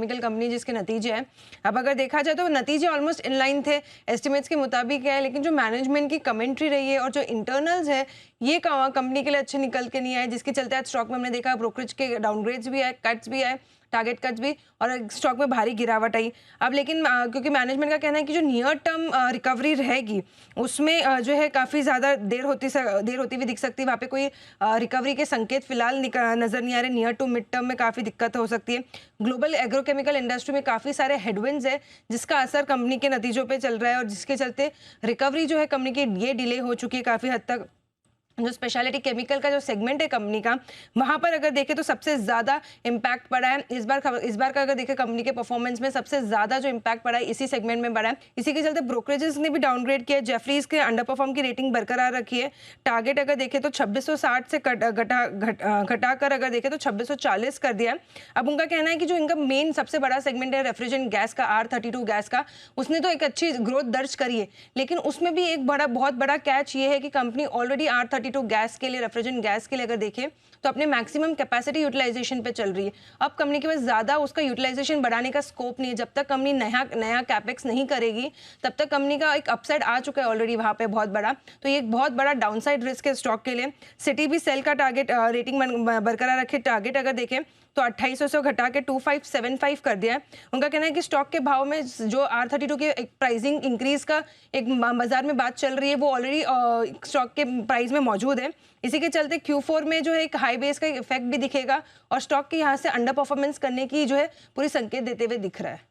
Agrochemical company जिसके नतीजे हैं। अब अगर देखा जाए तो नतीजे ऑलमोस्ट इन लाइन थे, एस्टिमेट्स के मुताबिक है, लेकिन जो मैनेजमेंट की कमेंट्री रही है और जो इंटरनल्स है ये कंपनी के लिए अच्छे निकल के नहीं आए, जिसके चलते आज स्टॉक में हमने देखा ब्रोकरेज के डाउनग्रेड्स भी आए, कट्स भी आए, टारगेट कट्स भी, और स्टॉक में भारी गिरावट आई। अब लेकिन क्योंकि मैनेजमेंट का कहना है कि जो नियर टर्म रिकवरी रहेगी उसमें जो है काफ़ी ज़्यादा देर होती हुई दिख सकती है। वहाँ पे कोई रिकवरी के संकेत फिलहाल नज़र नहीं आ रहे। नियर टू मिड टर्म में काफ़ी दिक्कत हो सकती है। ग्लोबल एग्रोकेमिकल इंडस्ट्री में काफ़ी सारे हेडविंड्स है जिसका असर कंपनी के नतीजों पर चल रहा है और जिसके चलते रिकवरी जो है कंपनी की ये डिले हो चुकी है काफ़ी हद तक। जो स्पेशलिटी केमिकल का जो सेगमेंट है कंपनी का, वहां पर अगर देखें तो सबसे ज्यादा इम्पैक्ट पड़ा है इस बार का अगर देखें कंपनी के परफॉर्मेंस में सबसे ज्यादा जो इम्पैक्ट पड़ा है इसी सेगमेंट में पड़ा है। इसी के चलते ब्रोकरेजेस ने भी डाउनग्रेड किया। जेफरीज के अंडर परफॉर्म की रेटिंग बरकरार रखी है। टारगेट अगर देखें तो 2660 से घटाकर अगर देखें तो 2640 कर दिया है। अब उनका कहना है कि जो इनका मेन सबसे बड़ा सेगमेंट है रेफ्रिजरेंट गैस का, R32 गैस का, उसने तो एक अच्छी ग्रोथ दर्ज करी है, लेकिन उसमें भी एक बहुत बड़ा कैच ये है कि कंपनी ऑलरेडी R32 गैस के लिए, रेफ्रिजरेंट गैस के लिए अगर देखें तो अपने मैक्सिमम कैपेसिटी यूटिलाइजेशन पे चल रही है। अब कंपनी के पास ज्यादा उसका यूटिलाइजेशन बढ़ाने का स्कोप नहीं है। जब तक कंपनी नया कैपेक्स नहीं करेगी तब तक कंपनी का एक अपसाइड आ चुका है ऑलरेडी वहां पे बहुत बड़ा, तो ये एक बहुत बड़ा डाउनसाइड रिस्क है स्टॉक के लिए। सिटी भी सेल का टारगेट रेटिंग बरकरार रखे। टारगेट अगर देखें तो 2800 से घटा के 2575 कर दिया है। उनका कहना है कि स्टॉक के भाव में जो R32 के एक प्राइसिंग इंक्रीज का एक बाजार में बात चल रही है वो ऑलरेडी स्टॉक के प्राइस में मौजूद है। इसी के चलते Q4 में जो है एक हाई बेस का इफेक्ट भी दिखेगा और स्टॉक के यहाँ से अंडर परफॉर्मेंस करने की जो है पूरी संकेत देते हुए दिख रहा है।